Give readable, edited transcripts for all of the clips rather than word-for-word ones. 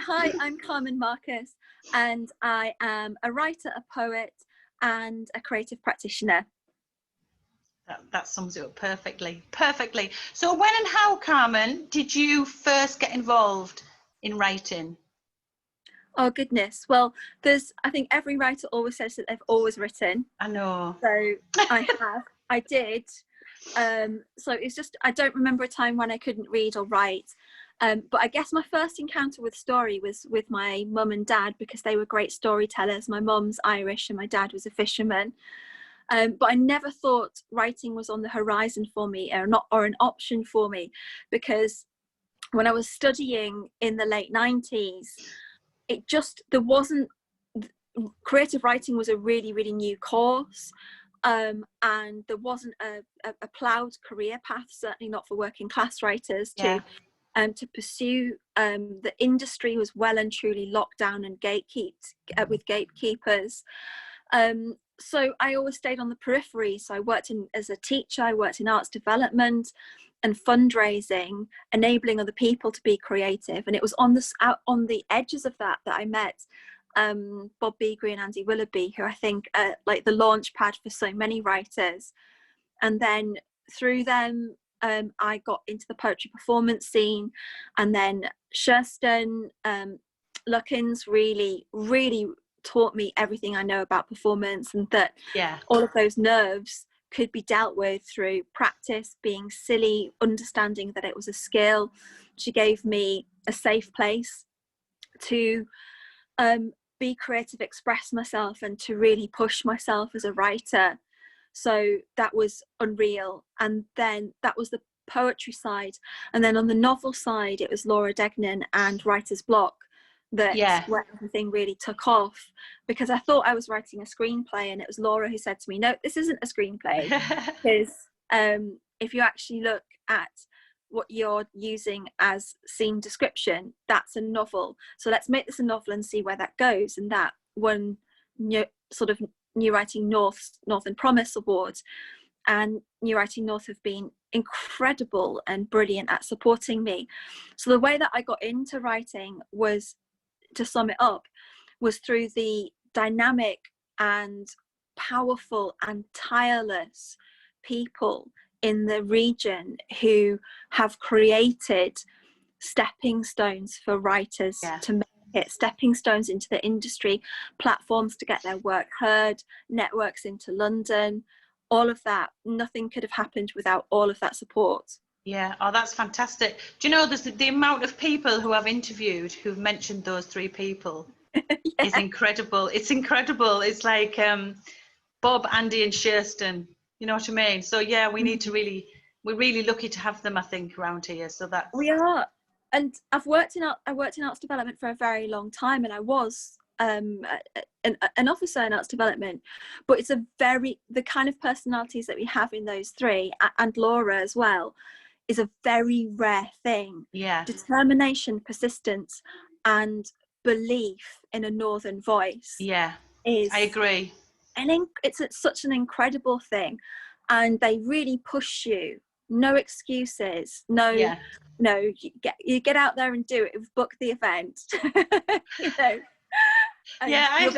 hi, I'm Carmen Marcus, and I am a writer, a poet, and a creative practitioner. That sums it up perfectly. So when and how, Carmen, did you first get involved in writing? Oh goodness, well, I think every writer always says that they've always written. I know. So I did. So it's just, I don't remember a time when I couldn't read or write. But I guess my first encounter with story was with my mum and dad, because they were great storytellers. My mum's Irish and my dad was a fisherman. But I never thought writing was on the horizon for me, or an option for me, because when I was studying in the late 90s, creative writing was a really, really new course. And there wasn't a ploughed career path, certainly not for working class writers, to pursue. The industry was well and truly locked down and with gatekeepers. So I always stayed on the periphery. So I worked as a teacher, I worked in arts development and fundraising, enabling other people to be creative. And it was on the edges of that I met Bob Beagrie and Andy Willoughby, who I think are like the launch pad for so many writers. And then through them, I got into the poetry performance scene, and then Kirsten Luckins really, really taught me everything I know about performance, and that all of those nerves could be dealt with through practice, being silly, understanding that it was a skill. She gave me a safe place to be creative, express myself, and to really push myself as a writer. So that was unreal. And then that was the poetry side. And then on the novel side, it was Laura Degnan and Writer's Block where everything really took off, because I thought I was writing a screenplay, and it was Laura who said to me, no, this isn't a screenplay, because if you actually look at what you're using as scene description, that's a novel. So let's make this a novel and see where that goes. And that won sort of New Writing Northern Promise Award, and New Writing North have been incredible and brilliant at supporting me. So the way that I got into writing was, to sum it up, was through the dynamic and powerful and tireless people in the region who have created stepping stones for writers to make it, stepping stones into the industry, platforms to get their work heard, networks into London, all of that. Nothing could have happened without all of that support. Yeah, oh, that's fantastic. Do you know, there's the amount of people who I've interviewed who've mentioned those three people is incredible. It's incredible. It's like Bob, Andy and Kirsten, you know what I mean? So yeah, we need to we're really lucky to have them, I think, around here. So that's... We are. And I worked in arts development for a very long time, and I was an officer in arts development, but it's the kind of personalities that we have in those three, and Laura as well, is a very rare thing. Determination, persistence, and belief in a northern voice. I agree. And it's such an incredible thing, and they really push you. No excuses. You get out there and do it. Book the event. You know. Yeah, I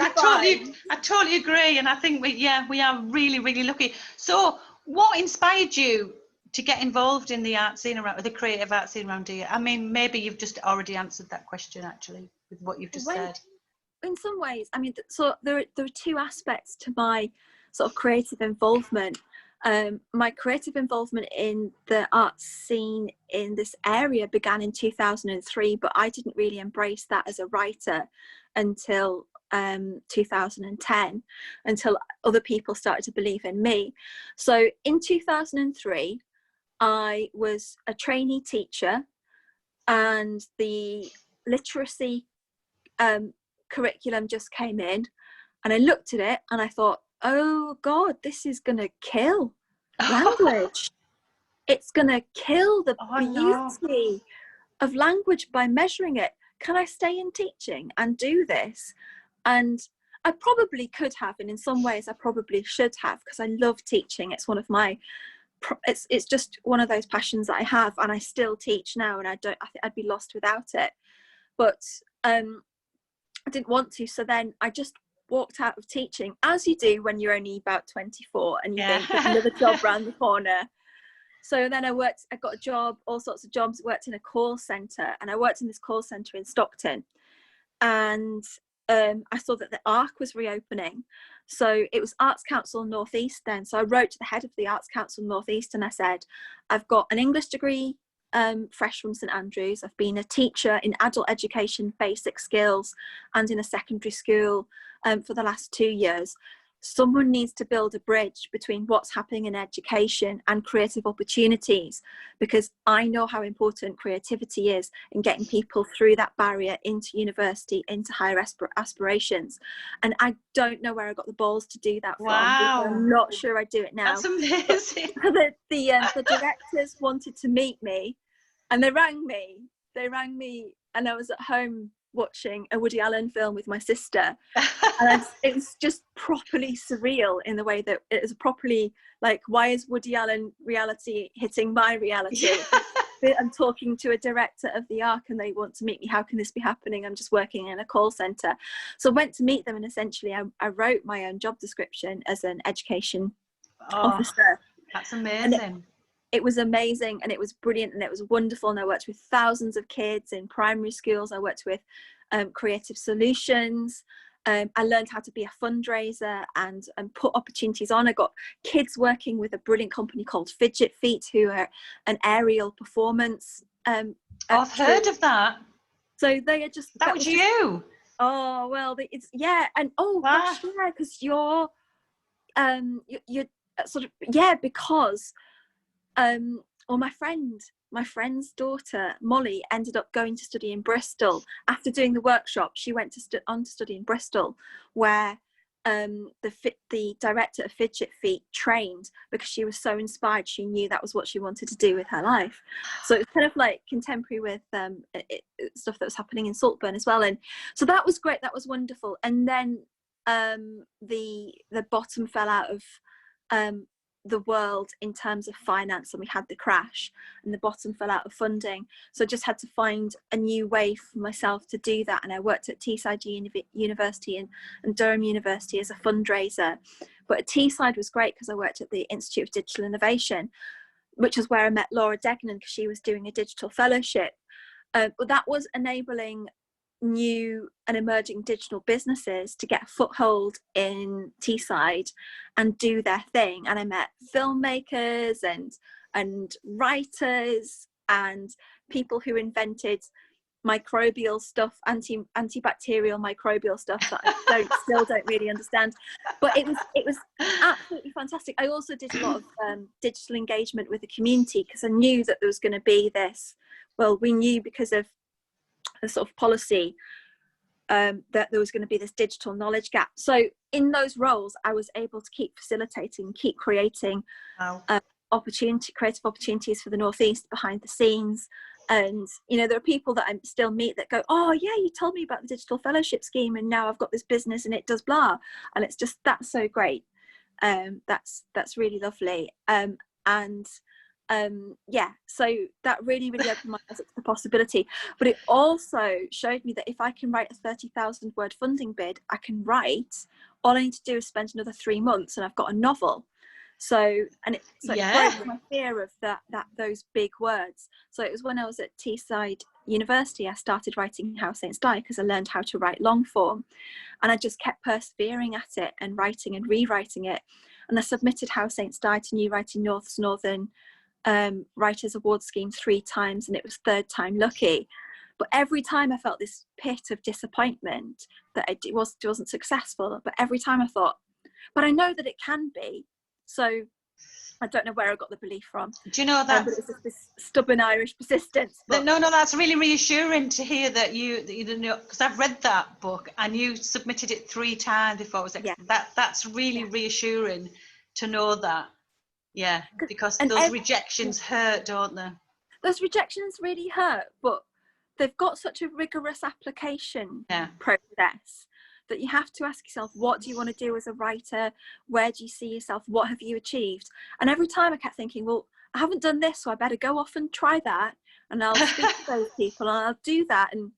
totally agree, and I think we are really, really lucky. So, what inspired you to get involved in the art scene around, the creative art scene around here? I mean, maybe you've just already answered that question actually with what you've just said. In some ways, I mean, so there are two aspects to my sort of creative involvement. My creative involvement in the art scene in this area began in 2003, but I didn't really embrace that as a writer until 2010, until other people started to believe in me. So in 2003, I was a trainee teacher, and the literacy curriculum just came in, and I looked at it and I thought, oh God, this is going to kill language. It's going to kill the beauty of language by measuring it. Can I stay in teaching and do this? And I probably could have, and in some ways I probably should have, because I love teaching. It's one of my, it's just one of those passions that I have, and I still teach now, and I think I'd be lost without it. But I didn't want to, so then I just walked out of teaching, as you do when you're only about 24 and you think there's another job around the corner. So then I got a job, all sorts of jobs, worked in a call centre, and I worked in this call centre in Stockton. And I saw that the ARC was reopening. So it was Arts Council North East then. So I wrote to the head of the Arts Council North East and I said, I've got an English degree, fresh from St Andrews. I've been a teacher in adult education, basic skills, and in a secondary school for the last 2 years. Someone needs to build a bridge between what's happening in education and creative opportunities, because I know how important creativity is in getting people through that barrier into university, into higher aspirations. And I don't know where I got the balls to do that from. I'm not sure I do it now. That's amazing. The directors wanted to meet me, and they rang me, and I was at home watching a Woody Allen film with my sister, and it was just properly surreal in the way that it is properly like, why is Woody Allen reality hitting my reality? I'm talking to a director of the ARC and they want to meet me. How can this be happening? I'm just working in a call centre. So I went to meet them, and essentially I wrote my own job description as an education officer. That's amazing. It was amazing, and it was brilliant, and it was wonderful. And I worked with thousands of kids in primary schools. I worked with creative solutions. I learned how to be a fundraiser and put opportunities on. I got kids working with a brilliant company called Fidget Feet, who are an aerial performance. I've heard of that. So they are just... That was you? Oh, well, it's... Yeah, and wow. Gosh, yeah, because you're sort of... Yeah, because... or my friend's daughter Molly ended up going to study in Bristol. After doing the workshop, she went on to study in Bristol, where the director of Fidget Feet trained, because she was so inspired. She knew that was what she wanted to do with her life. So it's kind of like contemporary with stuff that was happening in Saltburn as well. And so that was great. That was wonderful. And then the bottom fell out of the world in terms of finance, and we had the crash, and the bottom fell out of funding. So I just had to find a new way for myself to do that. And I worked at Teesside University and Durham University as a fundraiser. But at Teesside was great because I worked at the Institute of Digital Innovation, which is where I met Laura Degnan, because she was doing a digital fellowship. But that was enabling new and emerging digital businesses to get a foothold in Teesside and do their thing. And I met filmmakers and writers and people who invented microbial stuff, antibacterial microbial stuff that I still don't really understand. But it was absolutely fantastic. I also did a lot of digital engagement with the community, because I knew that there was going to be this, well, we knew because of the sort of policy that there was going to be this digital knowledge gap. So in those roles, I was able to keep facilitating, keep creating creative opportunities for the North East behind the scenes. And, you know, there are people that I still meet that go, oh yeah, you told me about the digital fellowship scheme and now I've got this business and it does blah. And it's just, that's so great. That's really lovely. Yeah, so that really opened my eyes to the possibility. But it also showed me that if I can write a 30,000 word funding bid, I can write. All I need to do is spend another 3 months and I've got a novel. So it broke my fear of those big words. So it was when I was at Teesside University, I started writing How Saints Die, because I learned how to write long form, and I just kept persevering at it and writing and rewriting it. And I submitted How Saints Die to New Writing North's Northern Writers Award Scheme 3 times, and it was 3rd time lucky. But every time I felt this pit of disappointment that it wasn't successful. But every time I thought, but I know that it can be. So I don't know where I got the belief from. Do you know that? But it was just this stubborn Irish persistence. But no, that's really reassuring to hear that you know, because I've read that book and you submitted it 3 times before it was that's really reassuring to know that. Yeah, because those rejections hurt, don't they? Those rejections really hurt, but they've got such a rigorous application process that you have to ask yourself, what do you want to do as a writer? Where do you see yourself? What have you achieved? And every time I kept thinking, well, I haven't done this, so I better go off and try that. And I'll speak to those people and I'll do that. And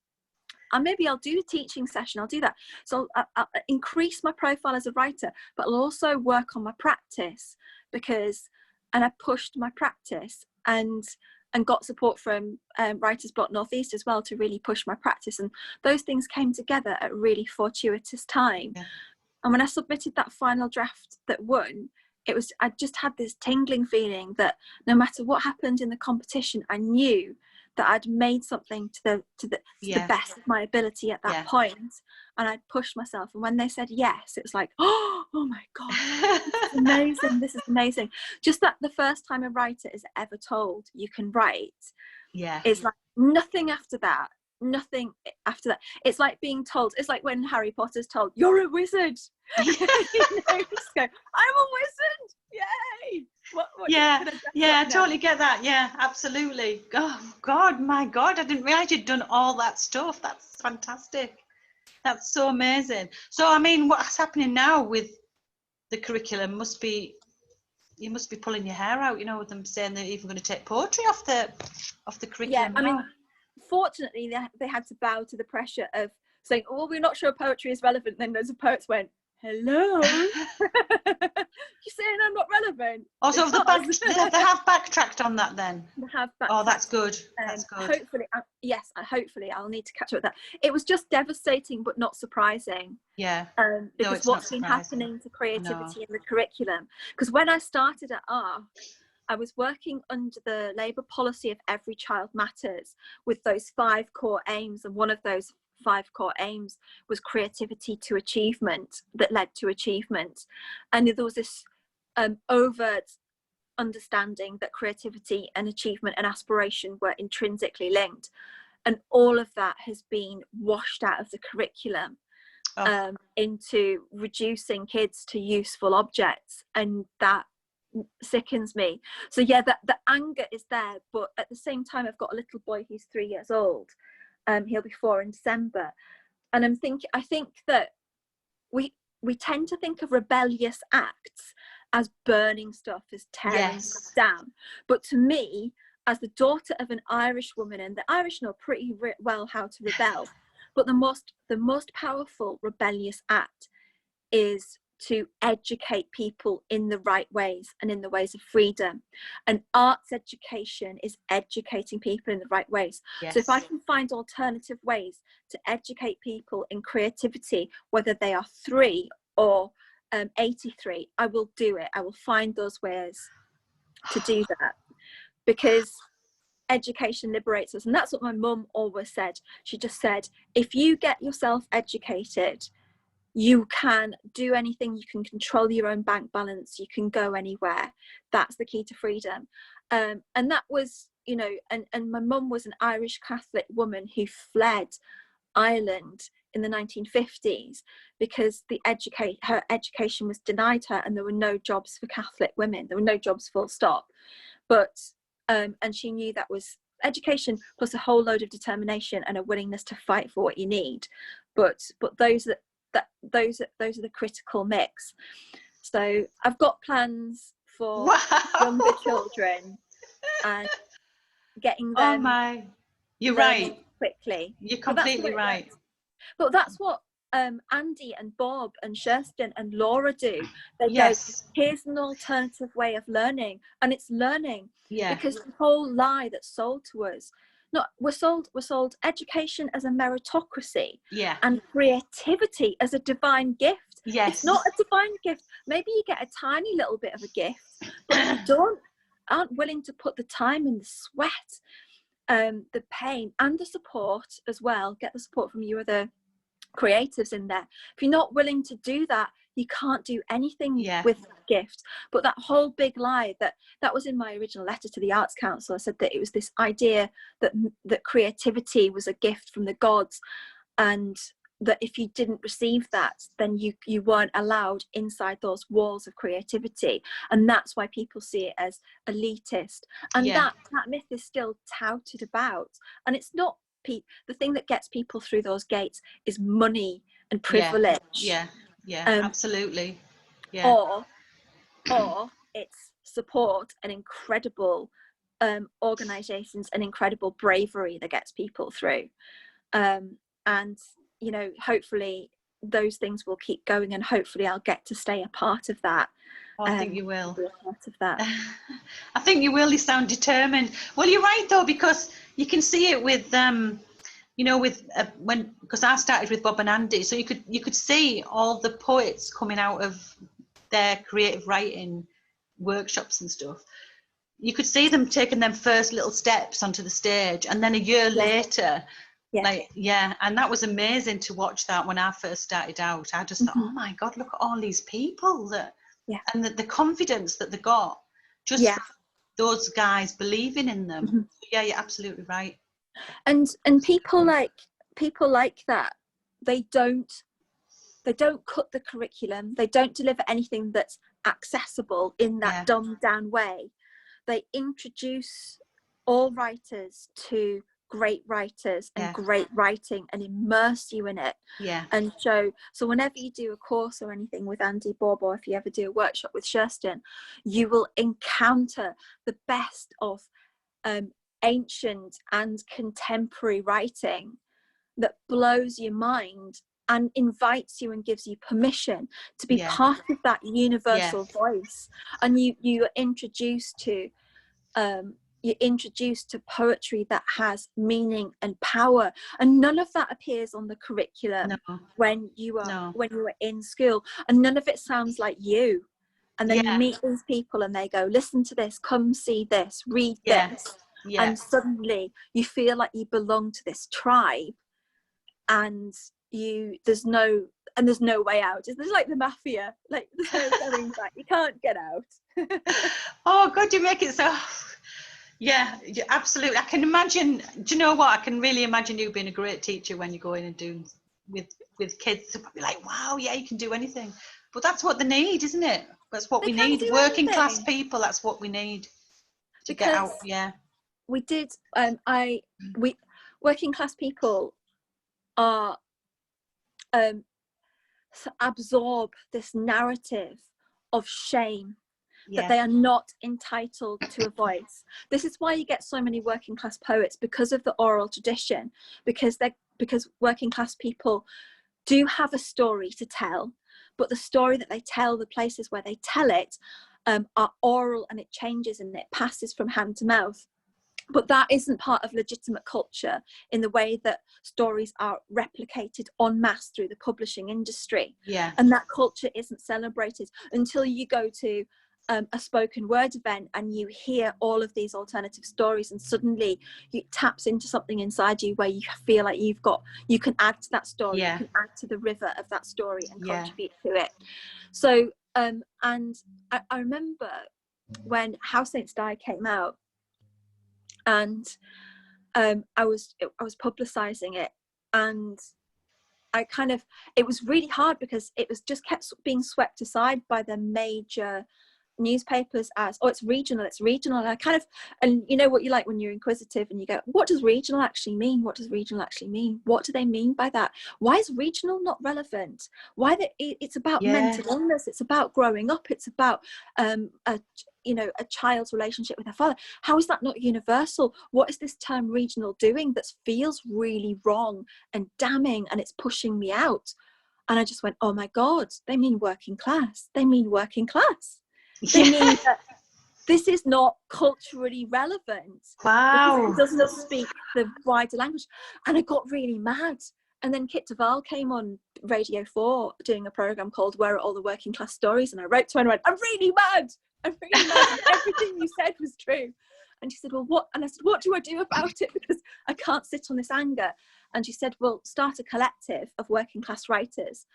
maybe I'll do a teaching session, I'll do that. So I'll increase my profile as a writer, but I'll also work on my practice, and I pushed my practice and got support from Writers Block Northeast as well to really push my practice, and those things came together at a really fortuitous time. Yeah. And when I submitted that final draft that won, I just had this tingling feeling that no matter what happened in the competition, I knew that I'd made something to the best of my ability at that point, and I'd pushed myself. And when they said yes, it was like, oh my God, this is amazing. This is amazing. Just that the first time a writer is ever told you can write, is like nothing after that. Nothing after that. It's like being told, it's like when Harry Potter's told, you're a wizard. You just go, I'm a wizard, yay. I totally get that. Yeah, absolutely. Oh God, my God, I didn't realize you'd done all that stuff. That's fantastic. That's so amazing. So I mean, what's happening now with the curriculum you must be pulling your hair out, with them saying they're even going to take poetry off the curriculum. I mean, fortunately they had to bow to the pressure of saying, oh, we're not sure poetry is relevant. Then loads of poets went, hello. You're saying I'm not relevant? Also, they have backtracked on that then. They have backtracked. Oh, that's good. That's good. Hopefully, hopefully I'll need to catch up with that. It was just devastating but not surprising. Yeah. Because what's been happening to creativity in the curriculum, because when I started at R, I was working under the Labour policy of Every Child Matters with those 5 core aims, and one of those 5 core aims was creativity to achievement, that led to achievement. And there was this overt understanding that creativity and achievement and aspiration were intrinsically linked, and all of that has been washed out of the curriculum into reducing kids to useful objects, and that sickens me. So the anger is there, but at the same time I've got a little boy who's 3 years old. He'll be 4 in December, and I think that we tend to think of rebellious acts as burning stuff, as tearing stuff down. But to me, as the daughter of an Irish woman, and the Irish know pretty well how to rebel, but the most powerful rebellious act is to educate people in the right ways and in the ways of freedom. And arts education is educating people in the right ways. So if I can find alternative ways to educate people in creativity, whether they are 3 or 83, I will do it. I will find those ways to do that, because education liberates us. And that's what my mum always said. She just said, if you get yourself educated, you can do anything, you can control your own bank balance, you can go anywhere. That's the key to freedom. And that was, and my mum was an Irish Catholic woman who fled Ireland in the 1950s because her education was denied her, and there were no jobs for Catholic women. There were no jobs, full stop. But and she knew that was education plus a whole load of determination and a willingness to fight for what you need. But those are the critical mix. So I've got plans for younger children and getting them. You're right. Quickly. You're completely right. But that's what Andy and Bob and Sherston and Laura do. They go, here's an alternative way of learning, and it's learning. Because the whole lie that's sold to us, we're sold education as a meritocracy, and creativity as a divine gift. It's not a divine gift. Maybe you get a tiny little bit of a gift, but you aren't willing to put the time and the sweat, the pain and the support as well. Get the support from you other creatives in there. If you're not willing to do that, you can't do anything with that gift. But that whole big lie that was in my original letter to the Arts Council. I said that it was this idea that creativity was a gift from the gods, and that if you didn't receive that, then you weren't allowed inside those walls of creativity. And that's why people see it as elitist. And that myth is still touted about. And it's not the thing that gets people through those gates is money and privilege. Absolutely. Or it's support and incredible organizations and incredible bravery that gets people through. and you know, hopefully those things will keep going, and hopefully I'll get to stay a part of that. Oh, I think you will. Be a part of that. I think you will. You sound determined. Well, you're right though, because you can see it with you know, with because I started with Bob and Andy, so you could see all the poets coming out of their creative writing workshops and stuff. You could see them taking them first little steps onto the stage, and then a year later, like, and that was amazing to watch that. When I first started out, I just thought, oh my God, look at all these people that, and the confidence that they got, just those guys believing in them. Yeah, you're absolutely right. And people like that, they don't cut the curriculum, they don't deliver anything that's accessible in that dumbed down way. They introduce all writers to great writers and great writing, and immerse you in it. And so whenever you do a course or anything with Andy, Bob, or if you ever do a workshop with Kirsten, you will encounter the best of ancient and contemporary writing that blows your mind and invites you and gives you permission to be part of that universal voice. And you're introduced to poetry that has meaning and power, and none of that appears on the curriculum when you were in school, and none of it sounds like you. And then you meet these people and they go, listen to this, come see this, read this. And suddenly you feel like you belong to this tribe, and there's no way out. It's like the mafia, like there's no going back. You can't get out. Oh God, you make it so. Yeah, absolutely. I can imagine. Do you know what? I can really imagine you being a great teacher when you go in and doing with kids. They'll be like, wow, yeah, you can do anything. But that's what they need, isn't it? That's what we need. Working class people. That's what we need to get out. Yeah. We did. Working class people are absorb this narrative of shame, that they are not entitled to a voice. This is why you get so many working class poets, because of the oral tradition, because working class people do have a story to tell, but the story that they tell, the places where they tell it, are oral, and it changes and it passes from hand to mouth. But that isn't part of legitimate culture in the way that stories are replicated en masse through the publishing industry. And that culture isn't celebrated until you go to a spoken word event and you hear all of these alternative stories, and suddenly it taps into something inside you where you feel like you can add to that story, you can add to the river of that story and contribute to it. So and I remember when How Saints Die came out, and I was publicizing it, and it was really hard because it was just kept being swept aside by the major newspapers as, oh, it's regional, and you know what you like when you're inquisitive and you go, what does regional actually mean? What do they mean by that? Why is regional not relevant? It's about mental illness, it's about growing up, it's about a child's relationship with their father. How is that not universal? What is this term regional doing that feels really wrong and damning, and it's pushing me out? And I just went, oh my God, they mean working class. They mean that this is not culturally relevant. Wow. Because it doesn't speak the wider language. And I got really mad. And then Kit Duvall came on Radio 4 doing a programme called Where Are All the Working Class Stories? And I wrote to her and went, I'm really mad. Everything you said was true. And she said, well, what? And I said, what do I do about it? Because I can't sit on this anger. And she said, well, start a collective of working class writers.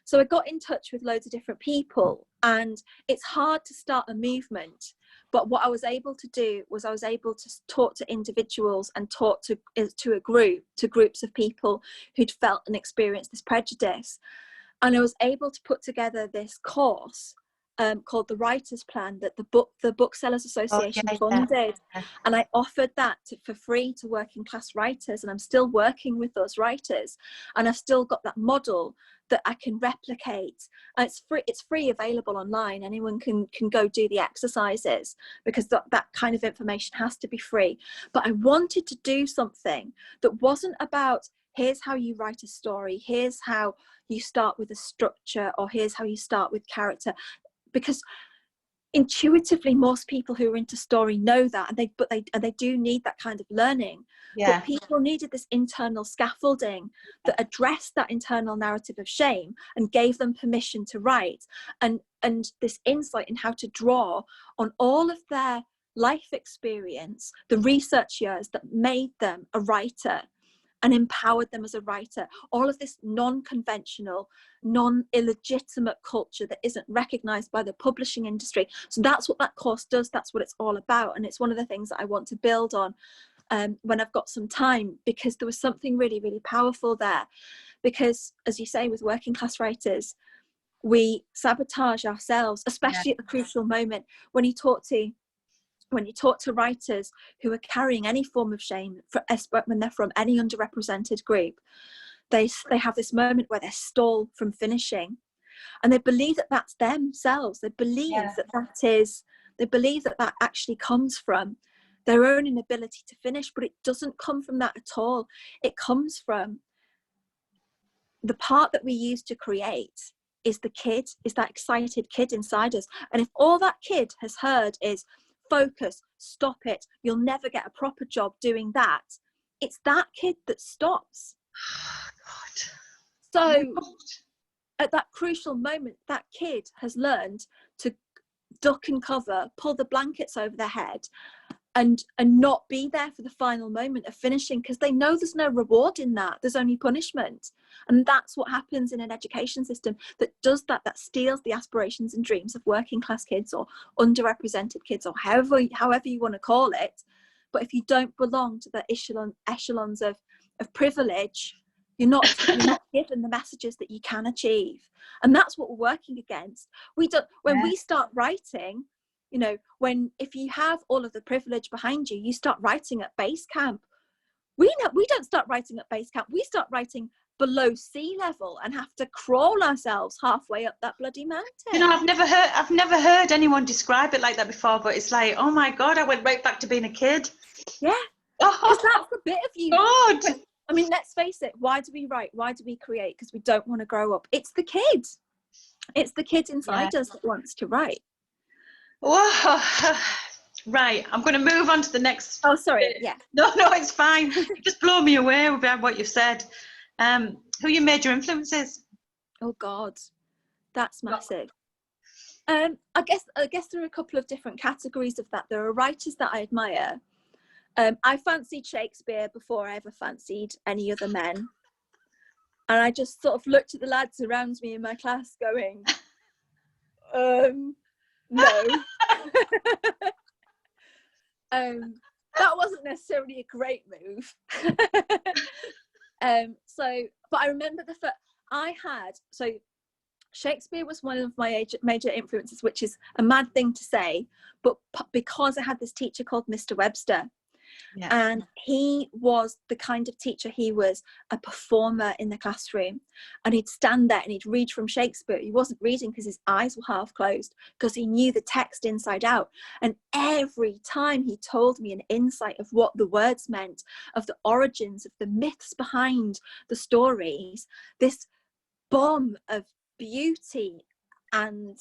So I got in touch with loads of different people, and it's hard to start a movement. But what I was able to do was I was able to talk to individuals and talk to groups of people who'd felt and experienced this prejudice. And I was able to put together this course called the Writers Plan that the Booksellers Association funded. And I offered that for free to working class writers, and I'm still working with those writers, and I've still got that model that I can replicate. And it's free available online. Anyone can go do the exercises, because that kind of information has to be free. But I wanted to do something that wasn't about here's how you write a story, here's how you start with a structure, or here's how you start with character. Because intuitively most people who are into story know that, and they do need that kind of learning. But people needed this internal scaffolding that addressed that internal narrative of shame and gave them permission to write, and this insight in how to draw on all of their life experience, the research years that made them a writer and empowered them as a writer, all of this non-conventional, non-illegitimate culture that isn't recognized by the publishing industry. So that's what that course does. That's what it's all about. And it's one of the things that I want to build on when I've got some time, because there was something really, really powerful there. Because as you say, with working class writers, we sabotage ourselves, especially at the crucial moment when you talk to writers who are carrying any form of shame, when they're from any underrepresented group, they have this moment where they're stalled from finishing, and they believe that that's themselves. They believe that actually comes from their own inability to finish, but it doesn't come from that at all. It comes from the part that we use to create is the kid, is that excited kid inside us. And if all that kid has heard is focus, stop it, you'll never get a proper job doing that, it's that kid that stops. So at that crucial moment, that kid has learned to duck and cover, pull the blankets over their head, and not be there for the final moment of finishing, because they know there's no reward in that, there's only punishment. And that's what happens in an education system that does that steals the aspirations and dreams of working class kids or underrepresented kids, or however you want to call it. But if you don't belong to the echelons of privilege, you're not given the messages that you can achieve. And that's what we're working against. We start writing, if you have all of the privilege behind you, you start writing at base camp. We don't start writing at base camp. We start writing below sea level and have to crawl ourselves halfway up that bloody mountain. I've never heard anyone describe it like that before, but it's like, oh my God, I went right back to being a kid. Yeah, because that's the bit of you. God. I mean, let's face it, why do we write? Why do we create? Because we don't want to grow up. It's the kid. It's the kid inside us that wants to write. Whoa. Right, I'm going to move on to the next. Oh, sorry. Yeah. No, it's fine. You just blow me away with what you've said. Who are your major influences? Oh God, that's massive. I guess there are a couple of different categories of that. There are writers that I admire. I fancied Shakespeare before I ever fancied any other men. And I just sort of looked at the lads around me in my class going, no. That wasn't necessarily a great move. But I remember Shakespeare was one of my major influences, which is a mad thing to say, but because I had this teacher called Mr. Webster. Yeah. And he was the kind of teacher, he was a performer in the classroom, and he'd stand there and he'd read from Shakespeare. He wasn't reading because his eyes were half closed, because he knew the text inside out. And every time he told me an insight of what the words meant, of the origins, of the myths behind the stories, this bomb of beauty and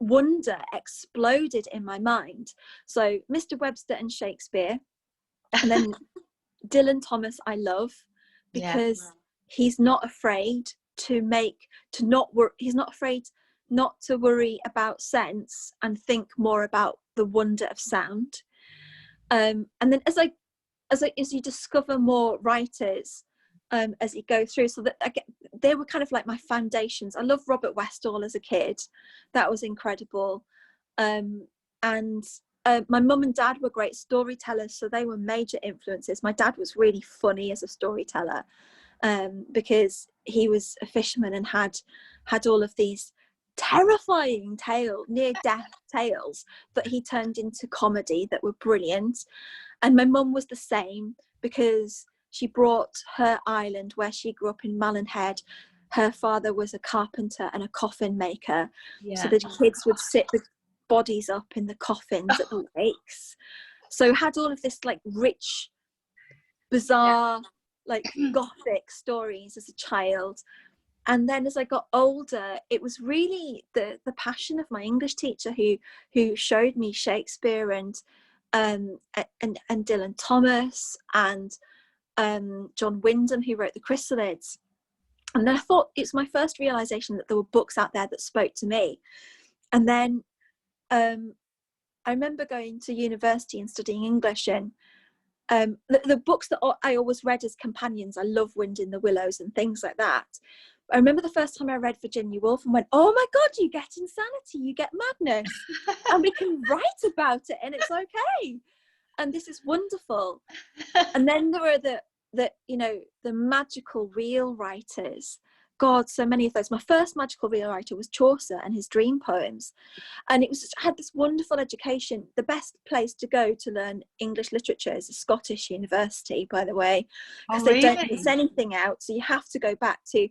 wonder exploded in my mind. So Mr. Webster and Shakespeare. And then Dylan Thomas I love, because he's not afraid he's not afraid not to worry about sense and think more about the wonder of sound. And then as you discover more writers as you go through, so that they were kind of like my foundations. I loved Robert Westall as a kid. That was incredible. My mum and dad were great storytellers, so they were major influences. My dad was really funny as a storyteller, because he was a fisherman and had all of these terrifying near-death tales that he turned into comedy that were brilliant. And my mum was the same, because she brought her island, where she grew up in Malin-Head. Her father was a carpenter and a coffin maker, so the kids would sit with bodies up in the coffins at the wakes. So had all of this like rich, bizarre like gothic stories as a child. And then as I got older, it was really the passion of my English teacher who showed me Shakespeare and Dylan Thomas and John Wyndham, who wrote the Chrysalids. And then I thought, it's my first realization that there were books out there that spoke to me. And then I remember going to university and studying English, and the books that I always read as companions, I love Wind in the Willows and things like that. I remember the first time I read Virginia Woolf and went, oh my God, you get insanity, you get madness, and we can write about it and it's okay. And this is wonderful. And then there are the magical real writers. God, so many of those. My first magical real writer was Chaucer and his dream poems. And it was just, had this wonderful education. The best place to go to learn English literature is a Scottish university, by the way, because they don't miss anything out. So you have to go back to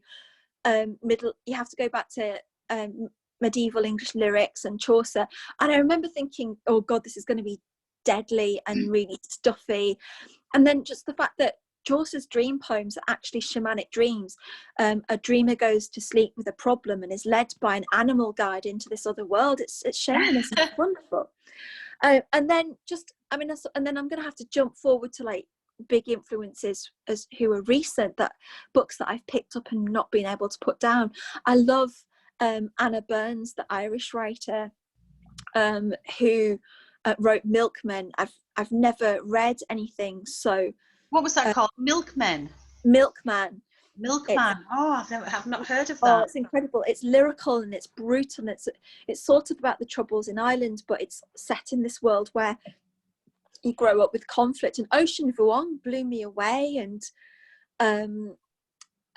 medieval English lyrics and Chaucer. And I remember thinking, oh God, this is going to be deadly and really stuffy. And then just the fact that Chaucer's dream poems are actually shamanic dreams. A dreamer goes to sleep with a problem and is led by an animal guide into this other world. It's shamanism. It's wonderful. And then and then I'm going to have to jump forward to like big influences who are recent, that books that I've picked up and not been able to put down. I love Anna Burns, the Irish writer, who wrote Milkmen. I've never read anything so. What was that called? Milkman. Milkman. I've not heard of that. Oh, it's incredible. It's lyrical and it's brutal. And it's sort of about the Troubles in Ireland, but it's set in this world where you grow up with conflict. And Ocean Vuong blew me away. And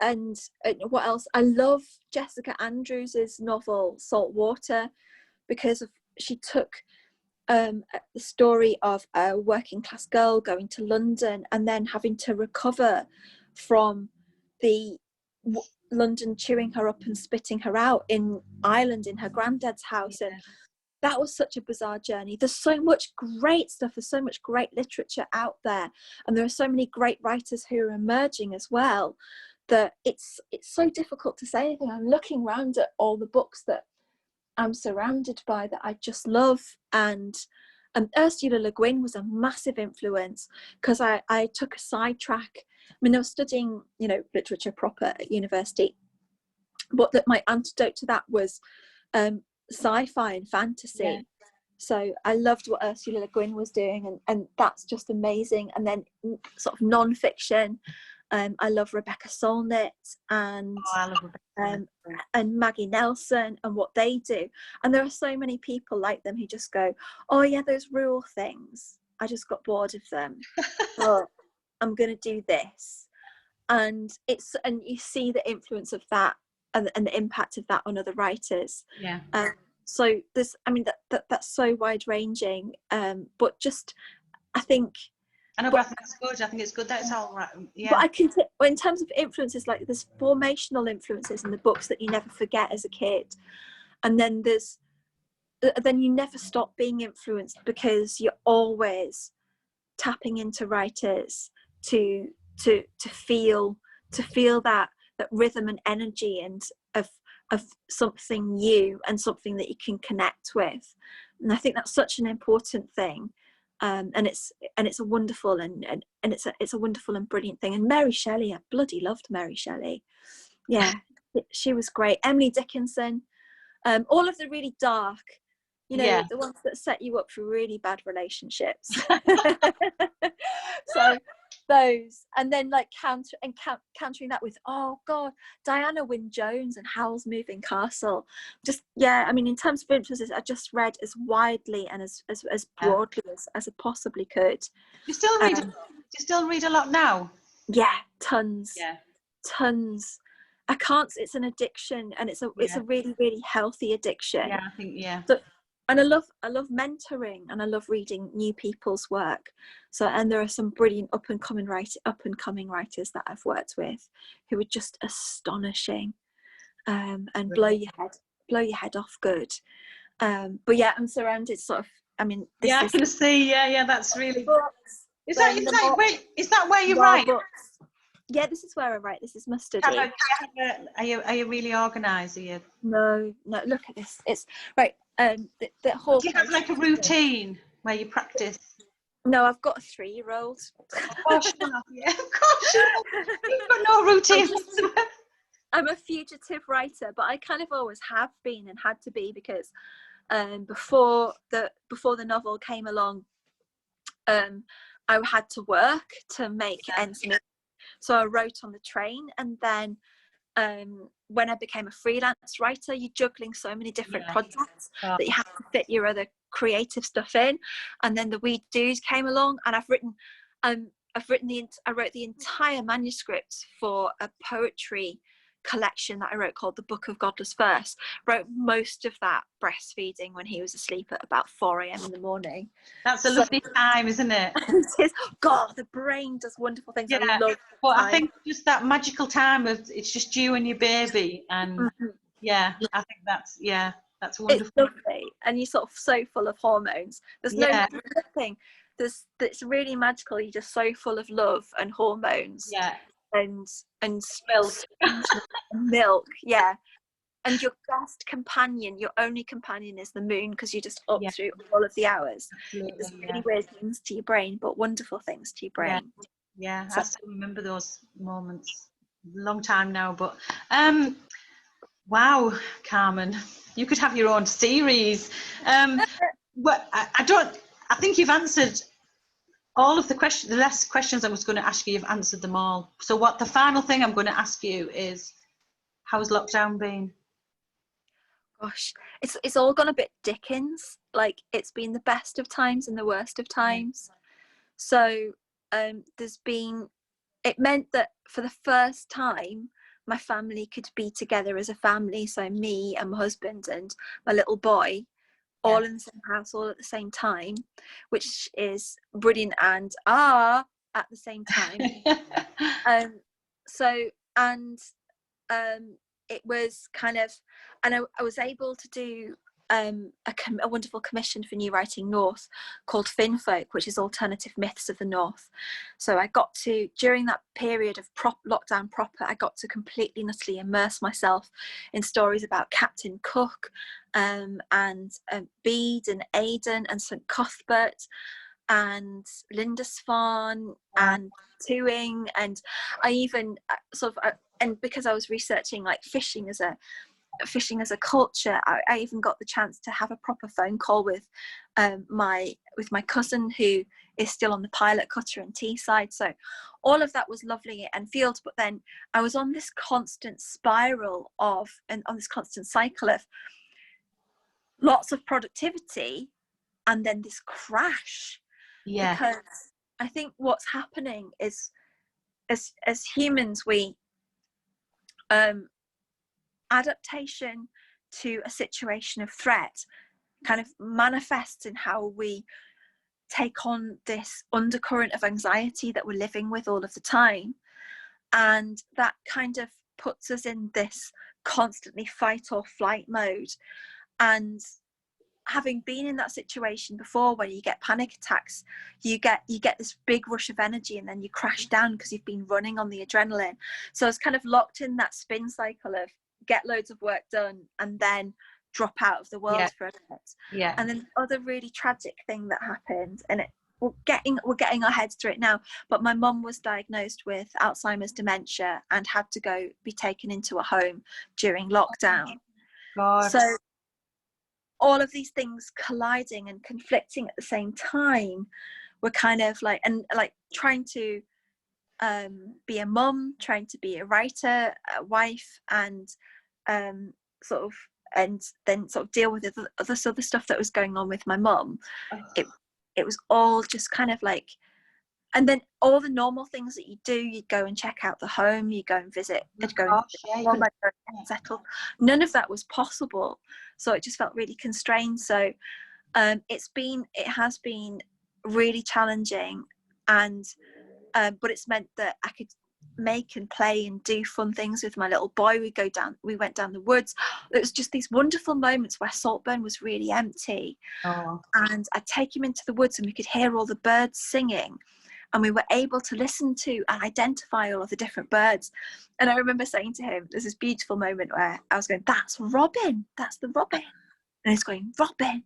what else? I love Jessica Andrews's novel Salt Water, because she took the story of a working class girl going to London and then having to recover from the London chewing her up and spitting her out in Ireland in her granddad's house. And that was such a bizarre journey. There's so much great stuff, there's so much great literature out there, and there are so many great writers who are emerging as well, that it's so difficult to say anything. I'm looking around at all the books that I'm surrounded by that I just love, and Ursula Le Guin was a massive influence, because I took a sidetrack. I mean, I was studying, literature proper at university, but that my antidote to that was sci-fi and fantasy. Yeah. So I loved what Ursula Le Guin was doing, and that's just amazing. And then sort of non-fiction. I love Rebecca Solnit and Maggie Nelson and what they do. And there are so many people like them who just go, oh yeah, those rural things, I just got bored of them. Oh, I'm going to do this. And you see the influence of that and the impact of that on other writers. Yeah. So that's so wide ranging. But just, I think it's good. I think it's good that it's all right. Yeah. But I can in terms of influences, like there's formational influences in the books that you never forget as a kid, and then then you never stop being influenced, because you're always tapping into writers to feel that rhythm and energy, and of something new and something that you can connect with. And I think that's such an important thing. And it's a wonderful and it's a wonderful and brilliant thing. And Mary Shelley, I bloody loved Mary Shelley. Yeah, she was great. Emily Dickinson, all of the really dark, the ones that set you up for really bad relationships. So those, and then like countering that with, oh God, Diana Wynne Jones and Howl's Moving Castle. Just in terms of influences, I just read as widely and as broadly as I possibly could. You still read a lot now? Yeah, tons. I can't. It's an addiction, and it's a really, really healthy addiction. Yeah, I think and I love mentoring, and I love reading new people's work. So, and there are some brilliant up and coming writers that I've worked with who are just astonishing, and blow your head off good. But yeah, I'm surrounded sort of. I mean, I can see. Yeah, that's really. Is that where you write? Books. Yeah, this is where I write. This is mustardy. Are you really organised? Are you? No, look at this. It's right. The whole. Do you have like a routine where you practice? No, I've got a 3-year-old. Of course you have. Yeah, of course you have. You've got no routine. I'm a fugitive writer, but I kind of always have been and had to be, because before the novel came along, I had to work to make ends meet. So I wrote on the train, and then when I became a freelance writer, you're juggling so many different projects that you have to fit your other creative stuff in. And then the We Do's came along, and I wrote the entire manuscript for a poetry collection that I wrote called The Book of Godless Verse. Wrote most of that breastfeeding when he was asleep at about 4 a.m. in the morning. That's a lovely time, isn't it? It is. God, the brain does wonderful things. Yeah. I love Well, I think just that magical time of it's just you and your baby, and I think that's wonderful. It's lovely, and you're sort of so full of hormones. There's nothing. It's really magical. You're just so full of love and hormones. Yeah. And Milk. milk, yeah. And your best companion, your only companion, is the moon, because you're just up through all of the hours. Absolutely, it's really weird things to your brain, but wonderful things to your brain. Yeah, I still remember those moments. Long time now, but wow, Carmen, you could have your own series. But I think you've answered all of the questions. The last questions I was going to ask you, you've answered them all. So the final thing I'm going to ask you is, how's lockdown been? Gosh, it's all gone a bit Dickens. Like, it's been the best of times and the worst of times. So it meant that for the first time my family could be together as a family. So me and my husband and my little boy, all in the same house, all at the same time, which is brilliant and at the same time. It was kind of, and I was able to do a wonderful commission for New Writing North called Finfolk, which is alternative myths of the North. So I got to, during that period of lockdown proper, I got to completely and utterly immerse myself in stories about Captain Cook and Bede and Aidan and St Cuthbert and Lindisfarne and Tuing, and I even and because I was researching like fishing as a culture, I even got the chance to have a proper phone call with my cousin, who is still on the pilot cutter in Teesside. So all of that was lovely and field, but then I was on this constant spiral on this constant cycle of lots of productivity and then this crash. Because I think what's happening is, as humans, we adaptation to a situation of threat kind of manifests in how we take on this undercurrent of anxiety that we're living with all of the time, and that kind of puts us in this constantly fight or flight mode. And having been in that situation before, where you get panic attacks, you get this big rush of energy and then you crash down because you've been running on the adrenaline. So it's kind of locked in that spin cycle of get loads of work done and then drop out of the world for a bit. And then the other really tragic thing that happened, and we're getting our heads through it now, but my mum was diagnosed with Alzheimer's dementia and had to be taken into a home during lockdown. So all of these things colliding and conflicting at the same time were kind of like, and like trying to be a mum, trying to be a writer, a wife, and then sort of deal with the other stuff that was going on with my mum. It was all just kind of like, and then all the normal things that you do, you'd go and check out the home, you go and visit, settle. None of that was possible, so it just felt really constrained. So it has been really challenging, and but it's meant that I could make and play and do fun things with my little boy. We went down the woods. It was just these wonderful moments where Saltburn was really empty, and I'd take him into the woods and we could hear all the birds singing. and we were able to listen to and identify all of the different birds. And I remember saying to him, there's this beautiful moment where I was going, that's Robin, that's the robin. And he's going, Robin.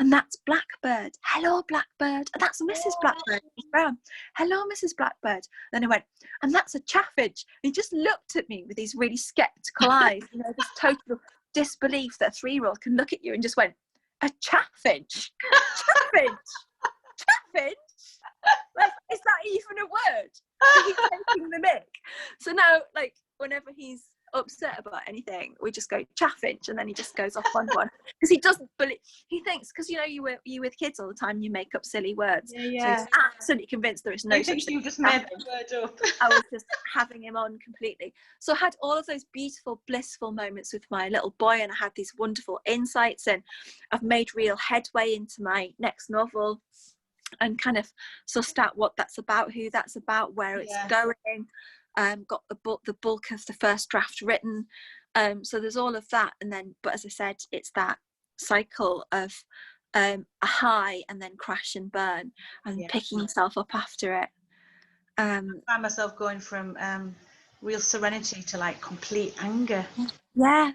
And that's Blackbird. Hello, Blackbird. And that's Mrs. Blackbird. Brown. Hello, Mrs. Blackbird. Then I went, and that's a chaffinch. And he just looked at me with these really skeptical eyes, you know, this total disbelief that a 3-year-old can look at you, and just went, a chaffinch? Chaffinch? Chaffinch? Like, is that even a word? He's taking the mick. So now, like, whenever he's upset about anything, we just go chaffinch, and then he just goes off on one, because he doesn't believe, he thinks, because you know, you with kids all the time, you make up silly words. So he's absolutely convinced there is no such thing. You just made the word up. I was just having him on completely. So I had all of those beautiful, blissful moments with my little boy, and I had these wonderful insights, and I've made real headway into my next novel, and kind of sussed out what that's about, who that's about, where it's going. Got the bulk of the first draft written, so there's all of that. And then, but as I said, it's that cycle of a high and then crash and burn, and picking yourself up after it. I find myself going from real serenity to like complete anger. Yeah,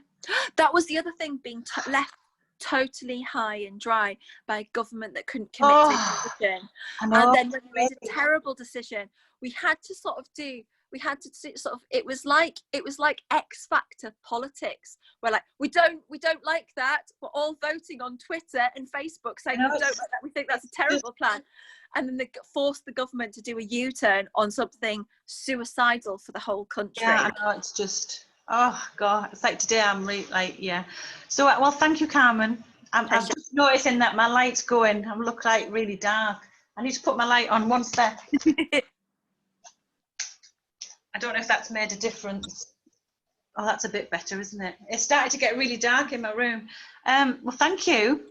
that was the other thing, being left totally high and dry by a government that couldn't commit to a decision. And then when we made a terrible decision, we had to sort of it was like X Factor politics, where like we don't like that, we're all voting on Twitter and Facebook saying we don't like that, we think that's a terrible plan. And then they forced the government to do a U-turn on something suicidal for the whole country. Yeah, I know, it's just, oh God, it's like today I'm really like, So, well, thank you, Carmen. I'm just noticing that my light's going. I look like really dark. I need to put my light on one sec. I don't know if that's made a difference. Oh, that's a bit better, isn't it? It started to get really dark in my room. Well, thank you.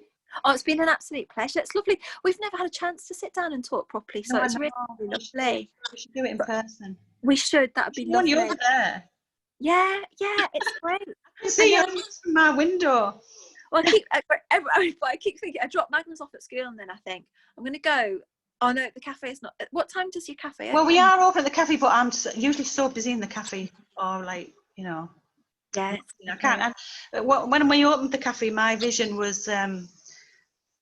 Oh, it's been an absolute pleasure. It's lovely. We've never had a chance to sit down and talk properly, so it's really lovely. We should do it in person. We should. That would be lovely. You over there? Yeah, it's great. I can see you from my window. Well, I keep thinking, I dropped Magnus off at school, and then I think I'm going to go. Oh no, the cafe is not. What time does your cafe open? Well, we are open at the cafe, but I'm usually so busy in the cafe, or like, you know. Yeah. I can't. When we opened the cafe, my vision was,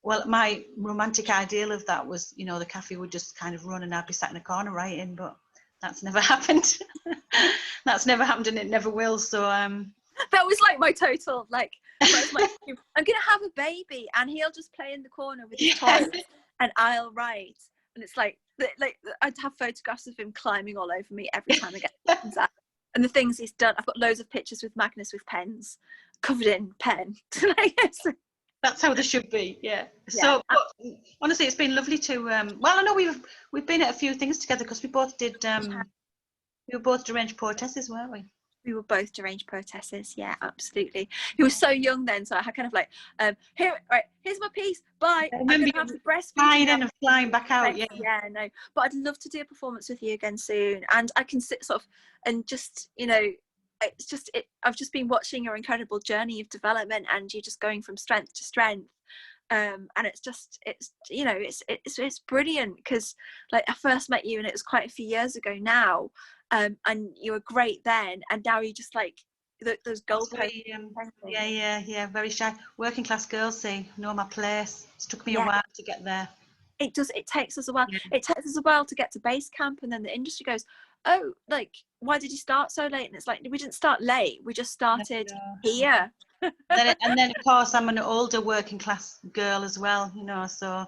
well, my romantic ideal of that was, you know, the cafe would just kind of run and I'd be sat in a corner writing, but that's never happened. That's never happened, and it never will. So that was like my total, like, I'm gonna have a baby and he'll just play in the corner with his toys and I'll write. And it's like I'd have photographs of him climbing all over me every time I get things out. And the things he's done, I've got loads of pictures with Magnus with pens, covered in pen. That's how they should be, yeah. So honestly, it's been lovely to. Well, I know we've been at a few things together, because we both did. We were both deranged poetesses, weren't we? We were both deranged poetesses, yeah, absolutely. He was so young then, so I had kind of like, here's my piece, bye. I'm going to have to breastfeed and flying back out, yeah, no. But I'd love to do a performance with you again soon, and I can sit sort of and just, you know, it's just I've just been watching your incredible journey of development, and you're just going from strength to strength. And it's you know, it's brilliant, because like I first met you and it was quite a few years ago now, and you were great then, and now you're just like those goalposts. Yeah, very shy. Working class girls know my place. It took me a while to get there. It takes us a while. It takes us a while to get to base camp, and then the industry goes, oh, like, why did you start so late? And it's like, we didn't start late, we just started here. And then of course I'm an older working class girl as well, you know, so